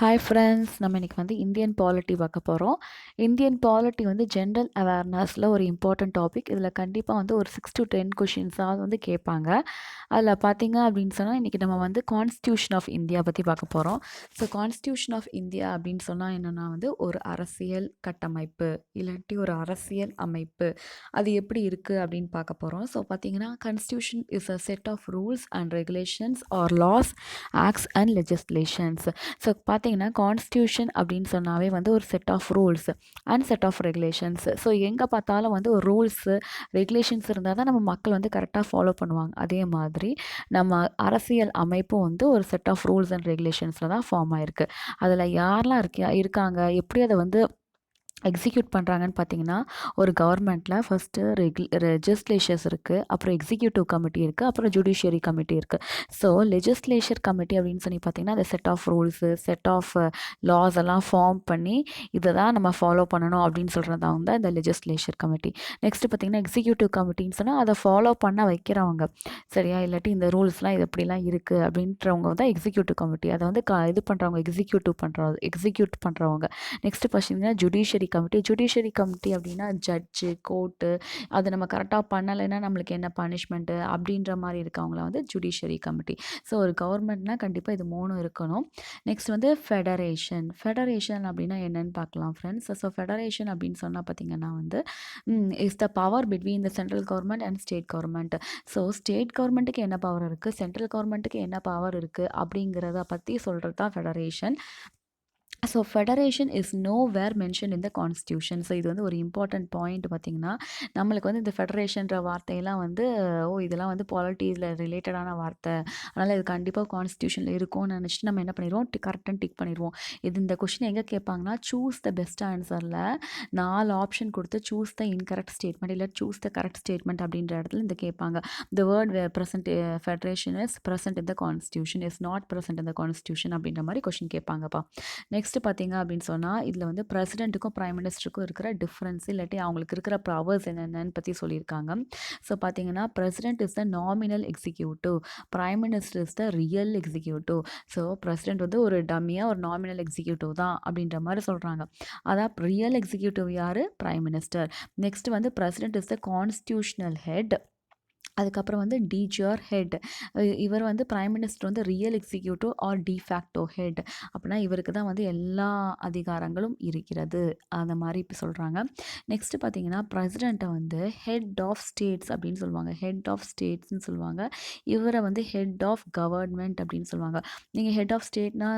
Hi friends, நம்ம இன்றைக்கி வந்து இந்தியன் பாலிட்டி பார்க்க போகிறோம். இந்தியன் பாலிட்டி வந்து ஜென்ரல் அவேர்னஸில் ஒரு இம்பார்ட்டன்ட் டாபிக். இதில் கண்டிப்பாக வந்து ஒரு 6 to 10 கொஷின்ஸாக வந்து கேட்பாங்க. அதில் பார்த்தீங்க அப்படின்னு சொன்னால் இன்றைக்கி நம்ம வந்து கான்ஸ்டியூஷன் ஆஃப் இந்தியா பற்றி பார்க்க போகிறோம். ஸோ கான்ஸ்டியூஷன் ஆஃப் இந்தியா அப்படின்னு சொன்னால் என்னென்னா வந்து ஒரு அரசியல் கட்டமைப்பு இல்லாட்டி ஒரு அரசியல் அமைப்பு, அது எப்படி இருக்குது அப்படின்னு பார்க்க போகிறோம். ஸோ பார்த்தீங்கன்னா constitution is a set of rules and regulations or laws, acts and legislations. So பார்த்தீங்கன்னா கான்ஸ்டியூஷன் அப்படின்னு சொன்னாவே வந்து ஒரு set of rules and set of regulations. So எங்கே பார்த்தாலும் வந்து ஒரு ரூல்ஸு ரெகுலேஷன்ஸ் இருந்தால் தான் நம்ம மக்கள் வந்து கரெக்டாக ஃபாலோ பண்ணுவாங்க. அதே மாதிரி நம்ம அரசியல் அமைப்பும் வந்து ஒரு செட் ஆஃப் ரூல்ஸ் அண்ட் ரெகுலேஷன்ஸில் தான் ஃபார்ம் ஆயிருக்கு. அதில் யாரெல்லாம் இருக்காங்க, எப்படி அதை வந்து எக்ஸிக்யூட் பண்ணுறாங்கன்னு பார்த்தீங்கன்னா, ஒரு கவர்மெண்ட்டில் ஃபஸ்ட்டு லெஜிஸ்லேச்சர்ஸ் இருக்குது, அப்புறம் எக்ஸிக்யூட்டிவ் கமிட்டி இருக்குது, அப்புறம் ஜுடிஷியரி கமிட்டி இருக்குது. ஸோ லெஜிஸ்லேச்சர் கமிட்டி அப்படின்னு சொல்லி பார்த்தீங்கன்னா, அந்த set of rules, set of laws எல்லாம் ஃபார்ம் பண்ணி இதை தான் நம்ம ஃபாலோ பண்ணணும் அப்படின்னு சொல்கிறது தான் வந்து இந்த லெஜிஸ்லேச்சர் கமிட்டி. நெக்ஸ்ட்டு பார்த்தீங்கன்னா எக்ஸிக்யூட்டிவ் கமிட்டின்னு சொன்னால் அதை ஃபாலோ பண்ண வைக்கிறவங்க, சரியா? இல்லாட்டி இந்த ரூல்ஸ்லாம் இது எப்படிலாம் இருக்குது அப்படின்றவங்க தான் எக்ஸிக்யூட்டிவ் கமிட்டி. அதை வந்து இது பண்ணுறவங்க, எக்ஸிக்யூட் பண்ணுறவங்க. நெக்ஸ்ட்டு பார்த்தீங்கன்னா ஜுடிஷியரி கமிட்டி அப்படின்னா ஜட்ஜு, கோர்ட்டு, அதை நம்ம கரெக்டாக பண்ணலைன்னா நம்மளுக்கு என்ன பனிஷ்மெண்ட்டு அப்படின்ற மாதிரி இருக்கவங்கள வந்து ஜுடிஷியரி கமிட்டி. ஸோ ஒரு கவர்மெண்ட்னா கண்டிப்பாக இது 3 இருக்கணும். நெக்ஸ்ட் வந்து ஃபெடரேஷன் அப்படின்னா என்னன்னு பார்க்கலாம் ஃப்ரெண்ட்ஸ். ஸோ ஃபெடரேஷன் அப்படின்னு சொன்னால் பார்த்தீங்கன்னா வந்து is the power between the central government and state government. So state கவர்மெண்ட்டுக்கு என்ன பவர் இருக்குது, சென்ட்ரல் கவர்மெண்ட்டுக்கு என்ன பவர் இருக்குது அப்படிங்கிறத பற்றி சொல்கிறது தான் federation. So federation is nowhere mention in the constitution. So இது வந்து ஒரு இம்பார்ட்டன்ட் பாயிண்ட். பார்த்திங்கன்னா நம்மளுக்கு வந்து இந்த ஃபெடரேஷன்ற வார்த்தையெல்லாம் வந்து இதெல்லாம் வந்து பாலிட்டியில் ரிலேட்டடான வார்த்தை, அதனால் இது கண்டிப்பாக கான்ஸ்டியூஷனில் இருக்கும்னு நினச்சிட்டு நம்ம என்ன பண்ணிடுவோம், கரெக்டாக டிக் பண்ணிடுவோம். இது இந்த கொஷின் எங்கே கேட்பாங்கன்னா, சூஸ் த பெஸ்ட் ஆன்சரில் 4 ஆப்ஷன் கொடுத்து சூஸ் த இன்கரெக்ட் ஸ்டேட்மெண்ட் இல்லை சூஸ் த கரெக்ட் ஸ்டேட்மெண்ட் அப்படின்ற இடத்துல இந்த கேட்பாங்க. The word present federation is present in the constitution, is not present in the constitution அப்படின்ற மாதிரி கொஷின் கேட்பாங்கப்பா. நெக்ஸ்ட் பார்த்தீங்க அப்படின்னு சொன்னால் இதில் வந்து பிரசிடெண்ட்டுக்கும் பிரைம் மினிஸ்டருக்கும் இருக்கிற டிஃப்ரென்ஸ் இல்லாட்டி அவங்களுக்கு இருக்கிற பவர்ஸ் என்னென்னு பற்றி சொல்லியிருக்காங்க. ஸோ பார்த்தீங்கன்னா president is the nominal executive, prime minister is the real executive. So president வந்து ஒரு டம்மியாக ஒரு நாமினல் எக்ஸிக்யூட்டிவ் தான் அப்படின்ற மாதிரி சொல்கிறாங்க. அதான் ரியல் எக்ஸிக்யூட்டிவ் யார், பிரைம் மினிஸ்டர். நெக்ஸ்ட் வந்து president is the constitutional head. அதுக்கப்புறம் வந்து டிஜிஆர் ஹெட். இவர் வந்து பிரைம் மினிஸ்டர் வந்து real executive or de facto head. அப்படின்னா இவருக்கு தான் வந்து எல்லா அதிகாரங்களும் இருக்கிறது, அந்த மாதிரி இப்போ சொல்கிறாங்க. நெக்ஸ்ட் பார்த்தீங்கன்னா பிரசிடெண்ட்டை வந்து ஹெட் ஆஃப் ஸ்டேட்ஸ் அப்படின்னு சொல்லுவாங்க, ஹெட் ஆஃப் ஸ்டேட்ஸ்ன்னு சொல்லுவாங்க. இவரை வந்து ஹெட் ஆஃப் கவர்மெண்ட் அப்படின்னு சொல்லுவாங்க. நீங்கள் ஹெட் ஆஃப் ஸ்டேட்னா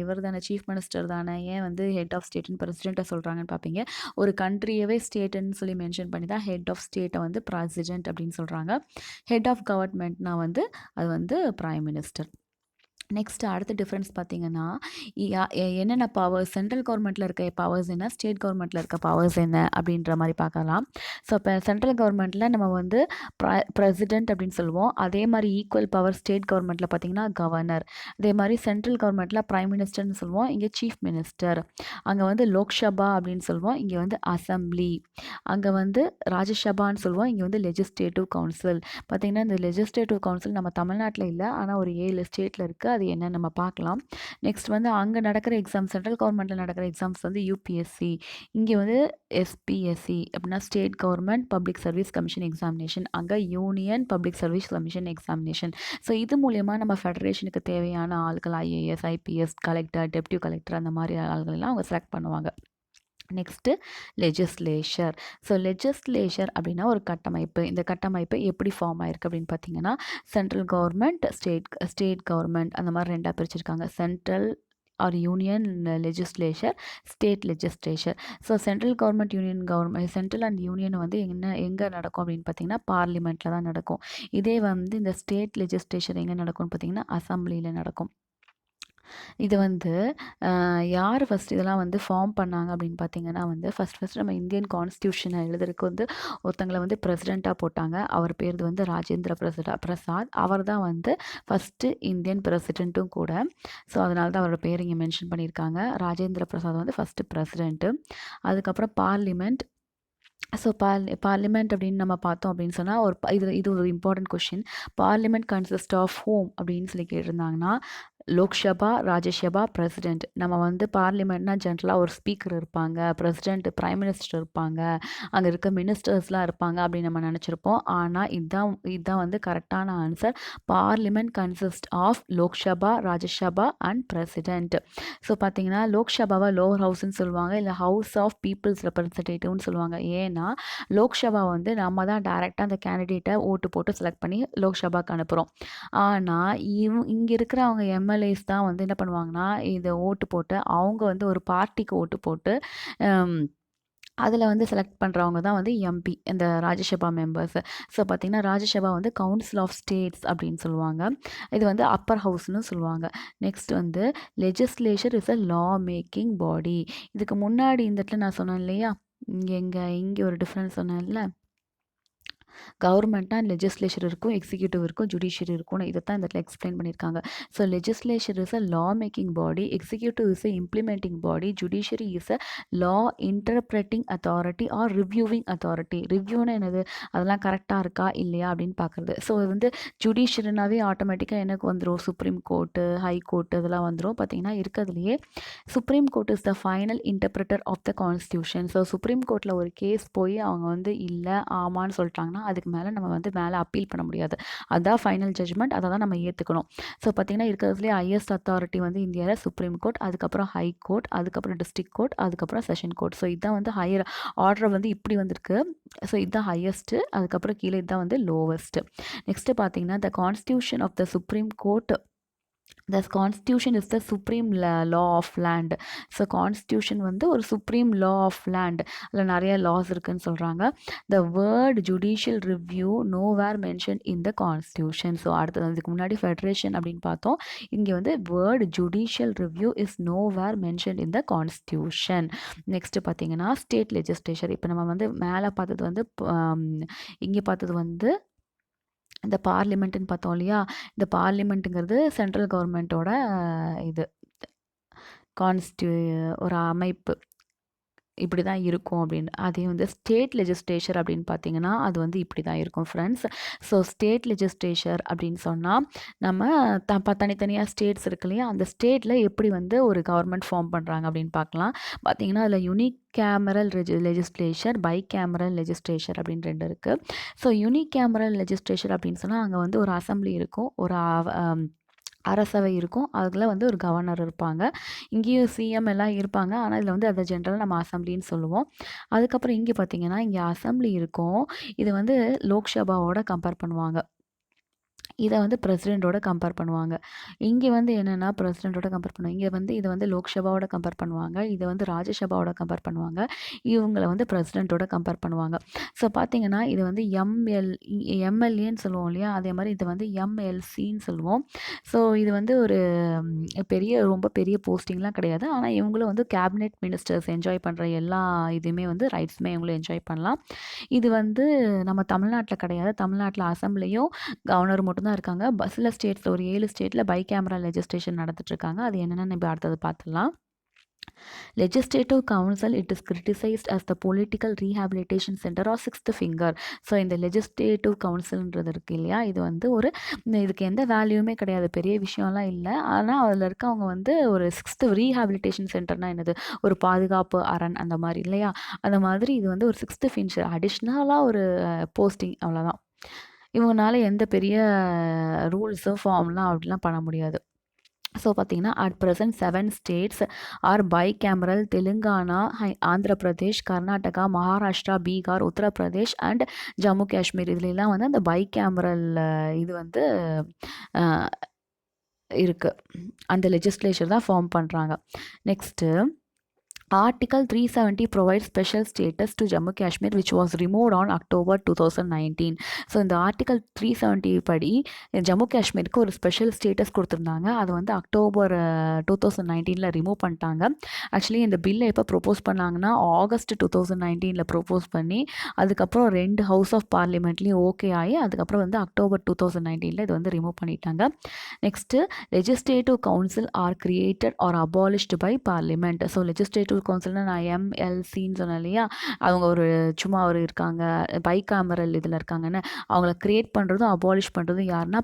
இவர் தானே, சீஃப் மினிஸ்டர் தானே, ஏன் வந்து ஹெட் ஆஃப் ஸ்டேட்னு பிரசிடெண்ட்டை சொல்கிறாங்கன்னு பார்ப்பீங்க. ஒரு கண்ட்ரியவே ஸ்டேட்டுன்னு சொல்லி மென்ஷன் பண்ணி தான் ஹெட் ஆஃப் ஸ்டேட்டை வந்து பிரசிடெண்ட் அப்படின்னு சொல்கிறாங்க. ஹெட் ஆஃப் கவர்மெண்ட்னா வந்து அது வந்து பிரைம் மினிஸ்டர். நெக்ஸ்ட் அடுத்த டிஃப்ரென்ஸ் பார்த்தீங்கன்னா என்னென்ன பவர்ஸ் சென்ட்ரல் கவர்மெண்ட்டில் இருக்க பவர்ஸ் என்ன, ஸ்டேட் கவர்மெண்ட்டில் இருக்க பவர்ஸ் என்ன அப்படின்ற மாதிரி பார்க்கலாம். ஸோ இப்போ சென்ட்ரல் கவர்மெண்ட்டில் நம்ம வந்து பிரசிடெண்ட் அப்படின்னு சொல்லுவோம். அதே மாதிரி ஈக்குவல் பவர் ஸ்டேட் கவர்மெண்ட்டில் பார்த்தீங்கன்னா கவர்னர். அதே மாதிரி சென்ட்ரல் கவர்மெண்ட்டில் பிரைம் மினிஸ்டர்னு சொல்லுவோம், இங்கே சீஃப் மினிஸ்டர். அங்கே வந்து லோக்சபா அப்படின்னு சொல்லுவோம், இங்கே வந்து அசம்பிளி. அங்கே வந்து ராஜ்யசபான்னு சொல்லுவோம், இங்கே வந்து லெஜிஸ்லேட்டிவ் கவுன்சில். பார்த்திங்கன்னா இந்த லெஜிஸ்லேட்டிவ் கவுன்சில் நம்ம தமிழ்நாட்டில் இல்லை, ஆனால் ஒரு 7 ஸ்டேட்டில் இருக்குது. அது என்ன நம்ம பார்க்கலாம். நெக்ஸ்ட் வந்து அங்கே நடக்கிற எக்ஸாம், சென்ட்ரல் கவர்மெண்ட்டில் நடக்கிற எக்ஸாம்ஸ் வந்து யூபிஎஸ்சி, இங்கே வந்து எஸ்பிஎஸ்சி அப்படின்னா state government public service commission examination, அங்கே union public service commission examination. So இது மூலயமா நம்ம ஃபெடரேஷனுக்கு தேவையான ஆட்கள் IAS, IPS, collector, deputy collector அந்த மாதிரி ஆள்களெல்லாம் அவங்க செலக்ட் பண்ணுவாங்க. Next legislature. ஸோ லெஜிஸ்லேச்சர் அப்படின்னா ஒரு கட்டமைப்பு. இந்த கட்டமைப்பு எப்படி ஃபார்ம் ஆயிருக்கு அப்படின்னு பார்த்தீங்கன்னா, சென்ட்ரல் கவர்மெண்ட், ஸ்டேட் கவர்மெண்ட் அந்த மாதிரி 2ஆக பிரிச்சிருக்காங்க. Central or union legislature, state legislature. So central government central and union வந்து எங்கே நடக்கும் அப்படின்னு பார்த்தீங்கன்னா பார்லிமெண்ட்டில் தான் நடக்கும். இதே வந்து இந்த ஸ்டேட் லெஜிஸ்லேச்சர் எங்கே நடக்கும்னு பார்த்தீங்கன்னா அசம்பிளியில் நடக்கும். இது வந்து யார் ஃபஸ்ட் இதெல்லாம் வந்து ஃபார்ம் பண்ணாங்க அப்படின்னு பார்த்தீங்கன்னா வந்து ஃபஸ்ட் நம்ம இந்தியன் கான்ஸ்டியூஷனை எழுதுறதுக்கு வந்து ஒருத்தங்களை வந்து பிரசிடெண்ட்டாக போட்டாங்க. அவர் பேர் வந்து ராஜேந்திர பிரசாத். அவர் தான் வந்து ஃபஸ்ட்டு இந்தியன் பிரசிடெண்ட்டும் கூட. ஸோ அதனால தான் அவரோட பேர் இங்கே மென்ஷன் பண்ணியிருக்காங்க. ராஜேந்திர பிரசாத் வந்து ஃபஸ்ட்டு பிரசிடெண்ட்டு. அதுக்கப்புறம் பார்லிமெண்ட். ஸோ பார்லிமெண்ட் அப்படின்னு நம்ம பார்த்தோம் அப்படின்னு சொன்னால் இது ஒரு important question. Parliament consist of whom அப்படின்னு சொல்லி கேட்டிருந்தாங்கன்னா லோக்சபா, ராஜ்யசபா, பிரசிடென்ட். நம்ம வந்து பார்லிமெண்ட்னா ஜென்ரலாக ஒரு ஸ்பீக்கர் இருப்பாங்க, பிரசிடென்ட், பிரைம் மினிஸ்டர் இருப்பாங்க, அங்கே இருக்க மினிஸ்டர்ஸ்லாம் இருப்பாங்க அப்படின்னு நம்ம நினச்சிருப்போம். ஆனால் இதுதான் வந்து கரெக்டான answer. Parliament consist of Lok Sabha, Rajya Sabha and president. So பார்த்தீங்கன்னா லோக்சபாவை லோவர் ஹவுஸ்ன்னு சொல்லுவாங்க, இல்லை ஹவுஸ் ஆஃப் பீப்புள்ஸ் ரெப்ரசன்டேட்டிவ்னு சொல்லுவாங்க. ஏன்னா லோக்சபா வந்து நம்ம தான் டைரெக்டாக அந்த கேண்டிடேட்டை ஓட்டு போட்டு செலக்ட் பண்ணி லோக்சபாக்கு அனுப்புகிறோம். ஆனால் இங்கே இருக்கிறவங்க எம்எல்ஏஸ் தான் வந்து என்ன பண்ணுவாங்கன்னா இதை ஓட்டு போட்டு அவங்க வந்து ஒரு பார்ட்டிக்கு ஓட்டு போட்டு அதில் வந்து செலக்ட் பண்ணுறவங்க தான் வந்து எம்பி, இந்த ராஜ்யசபா மெம்பர்ஸ். ஸோ பார்த்திங்கன்னா ராஜ்யசபா வந்து கவுன்சில் ஆஃப் ஸ்டேட்ஸ் அப்படின்னு சொல்லுவாங்க. இது வந்து அப்பர் ஹவுஸ்னு சொல்லுவாங்க. நெக்ஸ்ட் வந்து legislature is a law making பாடி. இதுக்கு முன்னாடி இந்த இடத்துல நான் சொன்னேன் இல்லையா, இங்கே ஒரு டிஃப்ரென்ஸ் சொன்னேன்ல, கவர்மெண்ட்னா லெஜிஸ்லேச்சர் இருக்கும், எக்ஸிக்யூட்டிவ் இருக்கும், ஜுடிஷியரி இருக்கும்னு இதை தான் இந்த இடத்துல எக்ஸ்பிளைன் பண்ணியிருக்காங்க. So legislature is a law making body, executive is a implementing body, judiciary is a law interpreting authority or reviewing authority. ரிவ்யூன்னு என்னது, அதெல்லாம் கரெக்டாக இருக்கா இல்லையா அப்படின்னு பார்க்குறது. ஸோ இது வந்து ஜுடிஷியரினாவே ஆட்டோமேட்டிக்காக எனக்கு வந்துடும், சுப்ரீம் கோர்ட்டு, ஹை கோர்ட்டு இதெல்லாம் வந்துடும். பார்த்தீங்கன்னா இருக்கிறதுலையே supreme court is the final interpreter of the constitution. So supreme கோர்ட்டில் ஒரு கேஸ் போய் அவங்க வந்து இல்லை ஆமான்னு சொல்லிட்டாங்கன்னா அதுக்கு மேலே நம்ம வந்து மேலே அப்பீல் பண்ண முடியாது. அதுதான் ஃபைனல் ஜட்ஜ்மெண்ட், அதை தான் நம்ம ஏற்றுக்கணும். ஸோ பார்த்திங்கன்னா இருக்கிறதுலேயே ஹையஸ்ட் அத்தாரிட்டி வந்து இந்தியாவில் சுப்ரீம் கோர்ட், அதுக்கப்புறம் ஹை கோர்ட், அதுக்கப்புறம் டிஸ்ட்ரிக்ட் கோர்ட், அதுக்கப்புறம் செஷன் கோர்ட். ஸோ இதுதான் வந்து ஹையர் ஆர்டர் வந்து இப்படி வந்திருக்கு. ஸோ இதுதான் ஹையஸ்ட்டு, அதுக்கப்புறம் கீழே இதுதான் வந்து லோவஸ்ட்டு. நெக்ஸ்ட்டு பார்த்தீங்கன்னா the constitution of the supreme court, the constitution is the supreme law of land. So constitution வந்து ஒரு சுப்ரீம் லா ஆஃப் லேண்ட், அதில் நிறைய லாஸ் இருக்குன்னு சொல்கிறாங்க. The word judicial review nowhere mention in the constitution. So அடுத்தது அதுக்கு முன்னாடி federation அப்படின்னு பார்த்தோம், இங்கே வந்து word judicial review is nowhere mention in the constitution. Next பார்த்தீங்கன்னா ஸ்டேட் லெஜிஸ்லேச்சர். இப்போ நம்ம வந்து மேலே பார்த்தது வந்து இங்கே பார்த்தது வந்து இந்த பார்லிமெண்ட்டுன்னு பார்த்தோம் இல்லையா, இந்த பார்லிமெண்ட்டுங்கிறது சென்ட்ரல் கவர்மெண்ட்டோட இது ஒரு அமைப்பு, இப்படி தான் இருக்கும் அப்படின்னு. அதே வந்து ஸ்டேட் லெஜிஸ்லேச்சர் அப்படின்னு பார்த்தீங்கன்னா அது வந்து இப்படி தான் இருக்கும் ஃப்ரெண்ட்ஸ். ஸோ ஸ்டேட் லெஜிஸ்லேச்சர் அப்படின்னு சொன்னால் நம்ம தனித்தனியாக ஸ்டேட்ஸ் இருக்கு இல்லையா, அந்த ஸ்டேட்டில் எப்படி வந்து ஒரு கவர்மெண்ட் ஃபார்ம் பண்ணுறாங்க அப்படின்னு பார்க்கலாம். பார்த்தீங்கன்னா அதில் unicameral legislature, bicameral legislature அப்படின்னு ரெண்டு இருக்குது. ஸோ யூனிக் கேமரல் லெஜிஸ்லேச்சர் அப்படின்னு சொன்னால் அங்கே வந்து ஒரு அசம்பிளி இருக்கும், ஒரு அரசவை இருக்கும், அதில் வந்து ஒரு கவர்னர் இருப்பாங்க, இங்கேயும் சிஎம் எல்லாம் இருப்பாங்க. ஆனால் இதில் வந்து அதை ஜென்ரலாக நம்ம அசம்பிளின்னு சொல்லுவோம். அதுக்கப்புறம் இங்கே பார்த்தீங்கன்னா இங்கே அசம்பிளி இருக்கும், இது வந்து லோக்சபாவோட கம்பேர் பண்ணுவாங்க, இதை வந்து பிரசிடெண்ட்டோட கம்பேர் பண்ணுவாங்க. இங்கே வந்து என்னென்னா பிரசிடெண்ட்டோட கம்பேர் பண்ணுவாங்க, இங்கே வந்து இதை வந்து லோக்சபாவோட கம்பேர் பண்ணுவாங்க, இதை வந்து ராஜ்யசபாவோட கம்பேர் பண்ணுவாங்க, இவங்களை வந்து பிரசிடெண்ட்டோட கம்பேர் பண்ணுவாங்க. ஸோ பார்த்தீங்கன்னா இது வந்து எம்எல்ஏன்னு சொல்லுவோம் இல்லையா, அதே மாதிரி இது வந்து எம்எல்சின்னு சொல்லுவோம். ஸோ இது வந்து ஒரு ரொம்ப பெரிய போஸ்டிங்லாம் கிடையாது. ஆனால் இவங்களும் வந்து கேபினெட் மினிஸ்டர்ஸ் என்ஜாய் பண்ணுற எல்லா இதுவுமே வந்து ரைட்ஸுமே இவங்களும் என்ஜாய் பண்ணலாம். இது வந்து நம்ம தமிழ்நாட்டில் கிடையாது. தமிழ்நாட்டில் அசம்பிளியும் கவர்னர் மட்டும் தான் இருக்காங்க. சில ஸ்டேட்ஸில் ஒரு 7 ஸ்டேட்டில் பை கேமரா லெஜிஸ்லேஷன் நடந்துட்டுருக்காங்க. அது என்னென்னு இப்போ அடுத்தது பார்த்துடலாம். Legislative Council, it is criticized as the political rehabilitation center or sixth finger. So இந்த லெஜிஸ்லேட்டிவ் கவுன்சில்ன்றது இருக்கு இல்லையா, இது வந்து இதுக்கு எந்த வேல்யூமே கிடையாது, பெரிய விஷயம்லாம் இல்லை. ஆனால் அதில் இருக்கவங்க வந்து ஒரு சிக்ஸ்த்து ரீஹாபிலிட்டேஷன் சென்டர்னால் என்னது, ஒரு பாதுகாப்பு அரண் அந்த மாதிரி இல்லையா, அந்த மாதிரி இது வந்து ஒரு சிக்ஸ்த்து ஃபின்ச்சர் அடிஷ்னலாக ஒரு போஸ்டிங், அவ்வளோதான். இவங்களால எந்த பெரிய ரூல்ஸும் ஃபார்ம்லாம் அப்படிலாம் பண்ண முடியாது. ஸோ பார்த்தீங்கன்னா at present 7 states are bicameral: Telangana, Andhra Pradesh, Karnataka, Maharashtra, Bihar, Uttar Pradesh and Jammu Kashmir. இதுலலாம் வந்து அந்த பை கேமரல் இது வந்து இருக்குது, அந்த லெஜிஸ்லேச்சர் தான் ஃபார்ம் பண்ணுறாங்க. Next Article 370 provides special status to Jammu Kashmir, which was removed on October 2019. So இந்த ஆர்டிகல் 370 படி ஜம்மு காஷ்மீருக்கு ஒரு ஸ்பெஷல் ஸ்டேட்டஸ் கொடுத்துருந்தாங்க, அது வந்து அக்டோபர் 2019 ரிமூவ் பண்ணிட்டாங்க. ஆக்சுவலி இந்த பில்லை எப்போ ப்ரொப்போஸ் பண்ணாங்கன்னா ஆகஸ்ட் 2019 ப்ரொப்போஸ் பண்ணி அதுக்கப்புறம் 2 ஹவுஸ் ஆஃப் பார்லிமெண்ட்லேயும் ஓகே ஆகி அதுக்கப்புறம் வந்து அக்டோபர் 2019 இது வந்து ரிமூவ் பண்ணிட்டாங்க. Next legislative council are created or abolished by parliament. So legislative central கவுன்சில்னு நான் எம்எல்சின்னு சொன்னேன் இல்லையா, அவங்க சும்மா இருக்காங்க, பைகாமரல் இதில் இருக்காங்கன்னு. அவங்கள கிரியேட் பண்ணுறதும் அபாலிஷ் பண்ணுறதும் யாருன்னா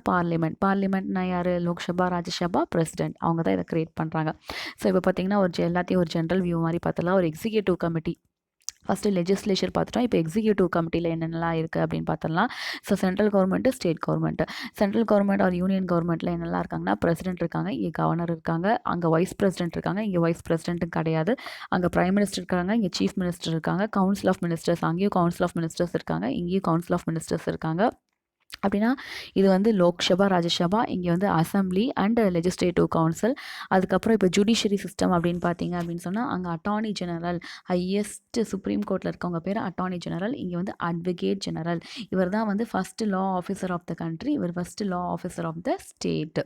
பார்லிமெண்ட்னா யார்? லோக்சபா, ராஜ்யசபா, பிரசிடென்ட், அவங்க தான் இதை கிரியேட் பண்ணுறாங்க. ஸோ இப்போ பார்த்தீங்கன்னா எல்லாத்தையும் ஒரு ஜென்ரல் வியூ மாதிரி பார்த்தலாம். ஒரு எக்ஸிக்யூட்டிவ் கமிட்டி, ஃபஸ்ட்டு லெஜிஸ்லேச்சர் பார்த்துட்டோம். இப்போ எக்ஸிக்யூட்டிவ் கமிட்டியில் என்னென்னலாம் இருக்குது அப்படின்னு பார்த்துடலாம். So central government, state government. Central government or union கவர்மெண்ட்டில் என்னெல்லாம் இருக்காங்கன்னா, பிரசிடென்ட் இருக்காங்க, இங்கே கவர்னர் இருக்காங்க, அங்கே வைஸ் பிரசிடென்ட் இருக்காங்க, இங்கே வைஸ் பிரசிடென்ட்டும் கிடையாது. அங்கே பிரைம் மினிஸ்டர் இருக்காங்க, இங்கே சீஃப் மினிஸ்டர் இருக்காங்க, கவுன்சில் ஆஃப் மினிஸ்டர்ஸ், அங்கேயும் கவுன்சில் ஆஃப் மினிஸ்டர்ஸ் இருக்காங்க, இங்கேயும் கவுன்சில் ஆஃப் மினிஸ்டர்ஸ் இருக்காங்க. அப்படின்னா இது லோக்சபா, ராஜ்யசபா, இங்கே அசம்பிளி அண்ட் லெஜிஸ்லேட்டிவ் கவுன்சில். அதுக்கப்புறம் இப்போ ஜுடிஷியரி சிஸ்டம் அப்படின்னு பார்த்தீங்க அப்படின்னு சொன்னால், அங்கே அட்டார்னி ஜெனரல், ஹையஸ்ட் சுப்ரீம் கோர்ட்டில் இருக்கவங்க பேர் அட்டார்னி ஜெனரல், இங்கே அட்வொகேட் ஜெனரல். இவர் தான் first law officer of the country, இவர் first law officer of the state.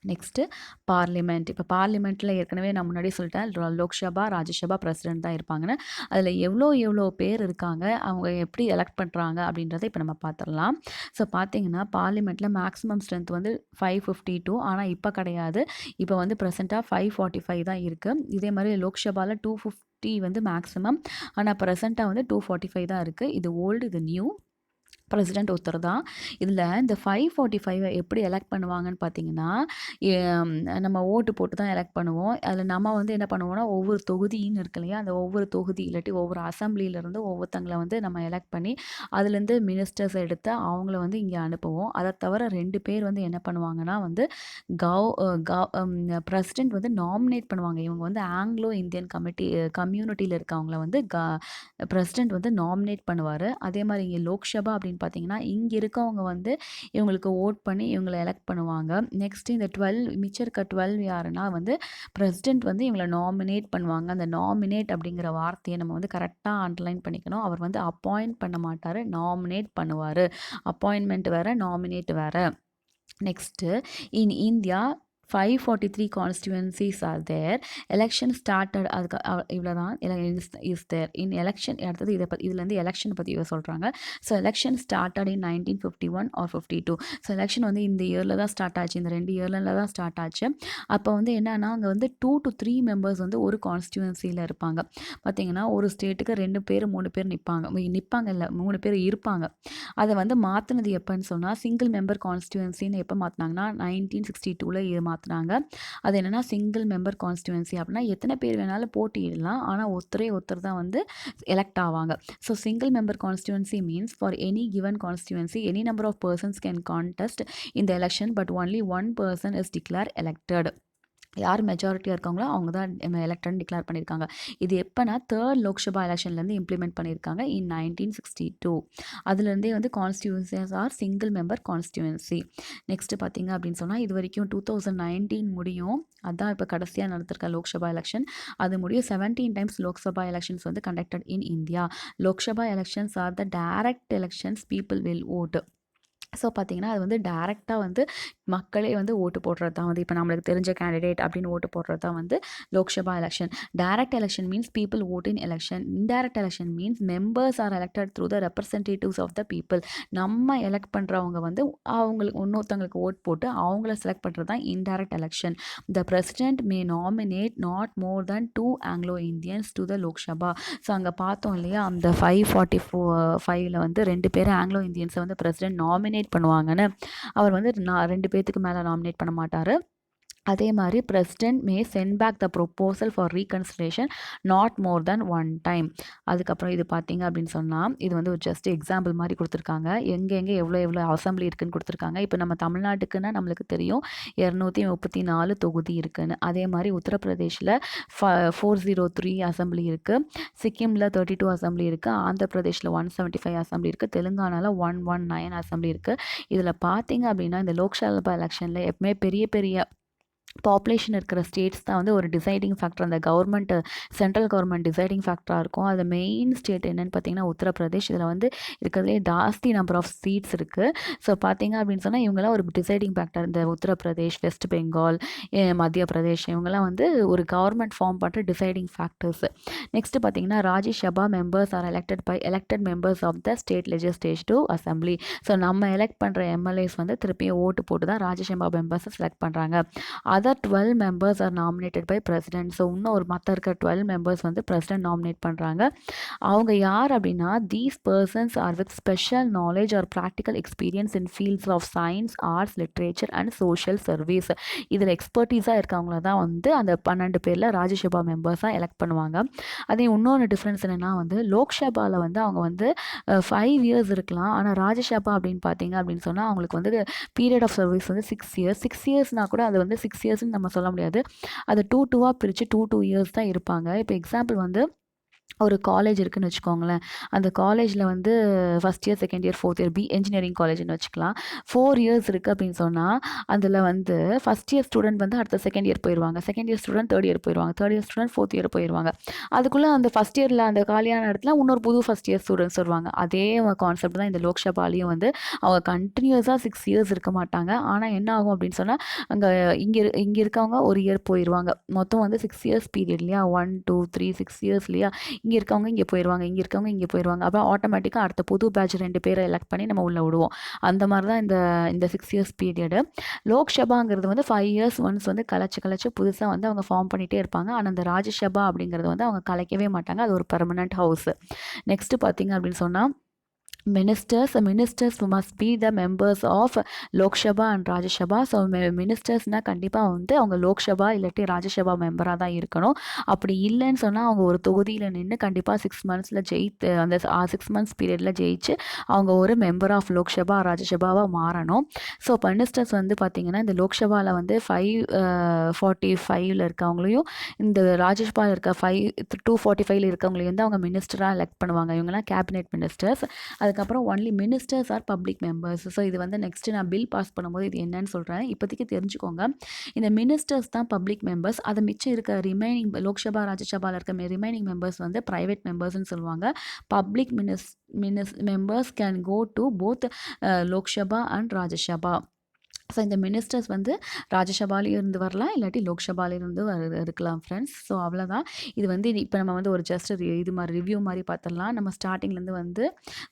Next parliament. இப்போ பார்லிமெண்ட்டில் ஏற்கனவே நான் முன்னாடி சொல்லிட்டேன், லோக்சபா, ராஜ்யசபா, பிரசிடென்ட் தான் இருப்பாங்கன்னு. அதில் எவ்வளோ பேர் இருக்காங்க, அவங்க எப்படி எலெக்ட் பண்ணுறாங்க அப்படின்றத இப்போ நம்ம பார்த்துடலாம். ஸோ பார்த்தீங்கன்னா பார்லிமெண்ட்டில் மேக்ஸிமம் ஸ்ட்ரென்த் 552, ஆனால் இப்போ கிடையாது. இப்போ ப்ரெசென்ட்டாக 545 தான் இருக்குது. இதே மாதிரி லோக்சபாவில் 250 மேக்ஸிமம், ஆனால் ப்ரெசென்ட்டாக 245 தான் இருக்குது. இது ஓல்டு, இது நியூ. பிரசிடென்ட் ஒருத்தர் தான். இதில் இந்த 545 எப்படி எலெக்ட் பண்ணுவாங்கன்னு பார்த்தீங்கன்னா, நம்ம ஓட்டு போட்டு தான் எலெக்ட் பண்ணுவோம். அதில் நம்ம என்ன பண்ணுவோம்னா, ஒவ்வொரு தொகுதின்னு இருக்கு இல்லையா, அந்த ஒவ்வொரு தொகுதி இல்லாட்டி ஒவ்வொரு அசம்பிளியிலேருந்து ஒவ்வொருத்தங்களை நம்ம எலெக்ட் பண்ணி அதுலேருந்து மினிஸ்டர்ஸ் எடுத்து அவங்கள இங்கே அனுப்புவோம். அதை தவிர 2 பேர் என்ன பண்ணுவாங்கன்னா, பிரசிடென்ட் நாமினேட் பண்ணுவாங்க. இவங்க ஆங்கிலோ இந்தியன் கம்யூனிட்டியில் இருக்கவங்கள பிரசிடென்ட் நாமினேட் பண்ணுவார். அதே மாதிரி இங்கே லோக்சபா அப்படின்னு பார்த்தீங்கன்னா, இங்கே இருக்கவங்க இவங்களுக்கு ஓட் பண்ணி இவங்களை எலெக்ட் பண்ணுவாங்க. நெக்ஸ்ட் இந்த 12 மிச்சம் இருக்க 12 யாருன்னா பிரசிடென்ட் இவங்களை நாமினேட் பண்ணுவாங்க. அந்த நாமினேட் அப்படிங்கிற வார்த்தையை நம்ம கரெக்டாக அண்டர்லைன் பண்ணிக்கணும். அவர் அப்பாயிண்ட் பண்ண மாட்டார், நாமினேட் பண்ணுவார். அப்பாயின்மெண்ட் வேறு, நாமினேட் வேறு. Next in India 543 constituencies are there. Election started, அதுக்கு இவ்வளோதான் இஸ் தேர் இன் எலெக்ஷன். அடுத்தது இதுலேருந்து எலெக்ஷன் பற்றி சொல்கிறாங்க. So election started in 1951 or 52. So election இந்த இயரில் தான் ஸ்டார்ட் ஆச்சு, இந்த 2 இயரில் தான் ஸ்டார்ட் ஆச்சு. அப்போ என்னன்னா அங்கே 2 to 3 மெம்பர்ஸ் ஒரு கான்ஸ்டியூன்சியில் இருப்பாங்க. பார்த்தீங்கன்னா ஒரு ஸ்டேட்டுக்கு 2 பேர் 3 பேர் நிற்பாங்க இல்லை 3 பேர் இருப்பாங்க. அதை மாற்றினது எப்போன்னு சொன்னால், சிங்கிள் மெம்பர் கான்ஸ்டியூன்சின்னு எப்போ மாற்றினாங்கன்னா 1962 மாற்றினாங்க. அது என்னென்னா சிங்கிள் மெம்பர் கான்ஸ்டியூன்சி. அப்படின்னா எத்தனை பேர் வேணாலும் போட்டியிடலாம், ஆனால் ஒருத்தர் தான் எலெக்ட் ஆவாங்க. So single member constituency means for any given constituency any number of persons can contest in the election but only one person is declare elected. யார் மெஜாரிட்டியாக இருக்காங்களோ அவங்க தான் எலெக்டட்னு டிக்ளேர் பண்ணியிருக்காங்க. இது எப்போனா 3rd லோக்சபா எலெக்ஷன்லேருந்து இம்ப்ளிமெண்ட் பண்ணியிருக்காங்க இன் 1962. அதுலேருந்தே constituencies are single member constituency. Next பார்த்தீங்க அப்படின்னு சொன்னால், இது வரைக்கும் 2019 முடியும். அதுதான் இப்போ கடைசியாக நடத்திருக்க லோக்சபா எலெக்ஷன். அது முடியும் 17 times Lok Sabha elections conducted in India. Lok Sabha elections are the direct elections people will vote. So பார்த்தீங்கன்னா அது டைரெக்டாக மக்களே ஓட்டு போடுறது தான் இப்போ நம்மளுக்கு தெரிஞ்ச கேண்டிடேட் அப்படின்னு ஓட்டு போடுறது தான் Lok Sabha election. Direct election means people vote in election. Indirect election means members are elected through the representatives of the people. நம்ம எலெக்ட் பண்ணுறவங்க அவங்களுக்கு இன்னொருத்தவங்களுக்கு ஓட் போட்டு அவங்கள செலக்ட் பண்ணுறது தான் indirect election. The president may nominate not more than 2 Anglo Indians to the Lok Sabha. So அங்கே பார்த்தோம் இல்லையா, அந்த 545ல் 2 பேர் ஆங்கிலோ இந்தியன்ஸை பிரசிடென்ட் நாமினேட் பண்ணுவாங்கன்னு. அவர் 2 பேத்துக்கு மேலே நாமினேட் பண்ண மாட்டார். அதே மாதிரி president may send back the proposal for reconciliation not more than 1 time. அதுக்கப்புறம் இது பார்த்தீங்க அப்படின்னு சொன்னால், இது ஒரு ஜஸ்ட் எக்ஸாம்பிள் மாதிரி கொடுத்துருக்காங்க. எங்கே எவ்வளோ அசம்பிளி இருக்குதுன்னு கொடுத்துருக்காங்க. இப்போ நம்ம தமிழ்நாட்டுக்குன்னா நம்மளுக்கு தெரியும் 234 தொகுதி இருக்குதுன்னு. அதே மாதிரி உத்தரப்பிரதேஷில் 403 அசம்பிளி இருக்குது, சிக்கிமில் 32 அசம்பிளி இருக்குது, ஆந்திர பிரதேஷில் 175 அசம்பிளி இருக்குது, தெலுங்கானாவில் 119 அசம்பிளி இருக்குது. இதில் பார்த்தீங்க அப்படின்னா இந்த லோக்சபா எலெக்ஷனில் எப்பவுமே பெரிய பாப்புலேஷன் இருக்கிற ஸ்டேட்ஸ் தான் ஒரு டிசைடிங் ஃபேக்டர். அந்த சென்ட்ரல் கவர்மெண்ட் டிசைடிங் ஃபேக்டராக இருக்கும். அது மெயின் ஸ்டேட் என்னென்னு பார்த்தீங்கன்னா உத்தரப்பிரதேஷ். இதில் இருக்கிறதுலே ஜாஸ்தி நம்பர் ஆஃப் சீட்ஸ் இருக்குது. ஸோ பார்த்தீங்க அப்படின்னு சொன்னால் இவங்கெல்லாம் ஒரு டிசைடிங் ஃபேக்டர். இந்த உத்தரப்பிரதேஷ், வெஸ்ட் பெங்கால், மத்திய பிரதேஷ், இவங்கெல்லாம் ஒரு கவர்மெண்ட் ஃபார்ம் பண்ணுற டிசைடிங் ஃபேக்டர்ஸ். நெக்ஸ்ட்டு பார்த்தீங்கன்னா Rajya Sabha members are elected members of the state legislative assembly. So நம்ம எலெக்ட் பண்ணுற எம்எல்ஏஸ் திருப்பியும் ஓட்டு போட்டு தான் ராஜ்யசபா மெம்பர்ஸை செலக்ட் பண்ணுறாங்க. Other 12 members are nominated by president. So இன்னும் ஒரு மற்ற இருக்கிற 12 மெம்பர்ஸ் வந்து பிரசிடென்ட் நாமினேட் பண்ணுறாங்க. அவங்க யார் அப்படின்னா, these persons are with special knowledge or practical experience in fields of science, arts, literature and social service. இதில் எக்ஸ்பர்டீஸாக இருக்கவங்கள தான் வந்து அந்த 12 பேரில் ராஜ்யசபா மெம்பர்ஸாக எலெக்ட் பண்ணுவாங்க. அதே இன்னொன்று டிஃப்ரென்ஸ் என்னென்னா வந்து லோக்சபாவில் வந்து அவங்க வந்து 5 இயர்ஸ் இருக்கலாம். ஆனால் ராஜ்யசபா அப்படின்னு பார்த்தீங்க அப்படின்னு சொன்னால் அவங்களுக்கு வந்து பீரியட் ஆஃப் சர்வீஸ் வந்து 6 இயர்ஸ். 6 இயர்ஸ்னால் கூட அது வந்து 6 இயர்ஸ்ன்னு நம்ம சொல்ல முடியாது. அது 2 பிரித்து 2 இயர்ஸ் தான் இருப்பாங்க. இப்போ எக்ஸாம்பிள் வந்து ஒரு காலேஜ் இருக்குன்னு வச்சுக்கோங்களேன். அந்த காலேஜில் வந்து first year, second year, fourth year engineering காலேஜ்னு வச்சுக்கலாம். 4 இயர்ஸ் இருக்குது அப்படின்னு சொன்னால் அதில் வந்து ஃபஸ்ட் இயர் ஸ்டூடெண்ட் வந்து அடுத்த செகண்ட் இயர் போயிடுவாங்க. Second year student third year போயிடுவாங்க. Third year student fourth year போயிடுவாங்க. அதுக்குள்ளே அந்த ஃபஸ்ட் இயரில் அந்த காலியான இடத்துல இன்னொரு புது ஃபஸ்ட் இயர் ஸ்டூடெண்ட்ஸ் வருவாங்க. அதே கான்செப்ட் தான் இந்த லோக்சபாலையும் வந்து அவங்க கண்டினியூஸாக 6 இயர்ஸ் இருக்க மாட்டாங்க. ஆனால் என்ன ஆகும் அப்படின்னு சொன்னால் அங்கே இங்கே இருக்கவங்க ஒரு இயர் போயிடுவாங்க. மொத்தம் வந்து 6 இயர்ஸ் பீரியட் இல்லையா, 1 2 3 6 இயர்ஸ் இல்லையா. இங்கே இருக்கவங்க இங்கே போயிடுவாங்க, இங்கே இருக்கவங்க இங்கே போயிடுவாங்க. அப்புறம் ஆட்டோமேட்டிக்காக அடுத்த புது பேட்ச் 2 பேரை எலெக்ட் பண்ணி நம்ம உள்ளே விடுவோம். அந்த மாதிரி தான் இந்த 6 இயர்ஸ் பீரியடு. லோக்சபாங்கிறது வந்து 5 இயர்ஸ் ஒன்ஸ் வந்து கலைச்சு புதுசாக வந்து அவங்க ஃபார்ம் பண்ணிகிட்டே இருப்பாங்க. ஆனால் அந்த ராஜ்யசபா அப்படிங்கிறது வந்து அவங்க கலைக்கவே மாட்டாங்க. அது ஒரு பெர்மனன்ட் ஹவுஸ். நெக்ஸ்ட்டு பார்த்தீங்க அப்படின்னு சொன்னால் ministers must be the members of Lok Sabha and Rajya Sabha. So மினிஸ்டர்ஸ்னால் கண்டிப்பாக வந்து அவங்க லோக்சபா இல்லாட்டி ராஜ்யசபா மெம்பராக தான் இருக்கணும். அப்படி இல்லைன்னு சொன்னால் அவங்க ஒரு தொகுதியில் நின்று கண்டிப்பாக 6 மந்த்ஸில் அந்த 6 மந்த்ஸ் பீரியடில் ஜெயிச்சு அவங்க ஒரு மெம்பர் ஆஃப் லோக்சபா ராஜ்யசபாவாக மாறணும். ஸோ மினிஸ்டர்ஸ் வந்து பார்த்திங்கன்னா இந்த லோக்சபாவில் வந்து 545 இருக்கவங்களையும் இந்த ராஜ்யசபாவில் இருக்க 245 இருக்கவங்களையும் வந்து அவங்க மினிஸ்டராக எலெக்ட் பண்ணுவாங்க. இவங்கெல்லாம் கேபினெட் மினிஸ்டர்ஸ். அதுக்கப்புறம் only ministers are public members. So இது வந்து நெக்ஸ்ட்டு நான் பில் பாஸ் பண்ணும்போது இது என்னன்னு சொல்கிறேன். இப்போதைக்கு தெரிஞ்சுக்கோங்க. இந்த மினிஸ்டர்ஸ் தான் பப்ளிக் மெம்பர்ஸ். அதை மிச்சம் இருக்க ரிமைனிங் லோக்சபா ராஜ்யசபாவில் இருக்க ரிமைனிங் மெம்பர்ஸ் வந்து ப்ரைவேட் மெம்பர்ஸ்ன்னு சொல்லுவாங்க. Public members can go to both Lok Sabha and Rajya Sabha. So இந்த மினிஸ்டர்ஸ் வந்து ராஜ்யசபாலையும் இருந்து வரலாம், இல்லாட்டி லோக்சபாலிருந்து இருக்கலாம் ஃப்ரெண்ட்ஸ். ஸோ அவ்வளோதான். இது வந்து இப்போ நம்ம வந்து ஒரு ஜஸ்ட் இது மாதிரி ரிவ்யூ மாதிரி பார்த்துடலாம். நம்ம ஸ்டார்டிங்லேருந்து வந்து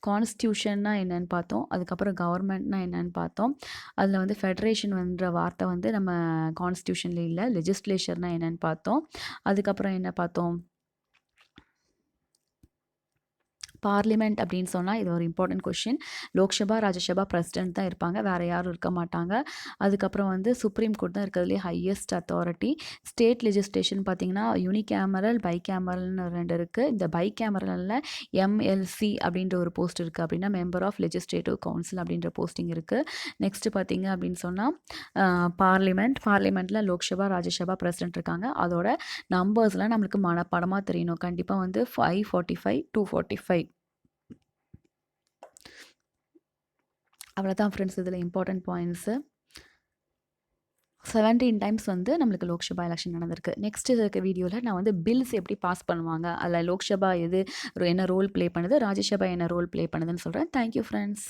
கான்ஸ்டியூஷன்னா என்னென்னு பார்த்தோம். அதுக்கப்புறம் கவர்மெண்ட்னா என்னென்னு பார்த்தோம். அதில் வந்து ஃபெடரேஷன்ன்ற வார்த்தை வந்து நம்ம கான்ஸ்டியூஷனில் இல்லை. லெஜிஸ்லேச்சர்னால் என்னென்னு பார்த்தோம். அதுக்கப்புறம் என்ன பார்த்தோம், பார்லிமெண்ட் அப்படின்னு சொன்னால் இது ஒரு important question. Lok Sabha Rajya Sabha president தான் இருப்பாங்க, வேறு யாரும் இருக்க மாட்டாங்க. அதுக்கப்புறம் வந்து சுப்ரீம் கோர்ட் தான் இருக்கிறதுலே ஹையஸ்ட் அத்தாரிட்டி. ஸ்டேட் லெஜிஸ்லேஷன் பார்த்திங்கன்னா யூனிகேமரல் பை கேமரல்னு 2 இருக்குது. இந்த பை கேமரலில் MLC அப்படின்ற ஒரு போஸ்ட் இருக்குது. அப்படின்னா மெம்பர் ஆஃப் லெஜிஸ்லேட்டிவ் கவுன்சில் அப்படின்ற போஸ்டிங் இருக்குது. நெக்ஸ்ட்டு பார்த்திங்க அப்படின்னு சொன்னால் பார்லிமெண்ட்டில் லோக்சபா ராஜ்யசபா பிரசிடென்ட் இருக்காங்க. அதோட நம்பர்ஸ்லாம் நம்மளுக்கு மனப்பாடமாக தெரியணும். கண்டிப்பாக வந்து 545 245. அவ்வளோதான் ஃப்ரெண்ட்ஸ். இதில் இம்பார்ட்டன்ட் பாயிண்ட்ஸு 17 டைம்ஸ் வந்து நம்மளுக்கு லோக்சபா எலெக்ஷன் நடந்திருக்கு. நெக்ஸ்ட் இருக்க வீடியோவில் நான் வந்து பில்ஸ் எப்படி பாஸ் பண்ணுவாங்க, அதில் லோக்சபா என்ன ரோல் ப்ளே பண்ணுது, ராஜ்யசபா என்ன ரோல் ப்ளே பண்ணுதுன்னு சொல்கிறேன். Thank you friends.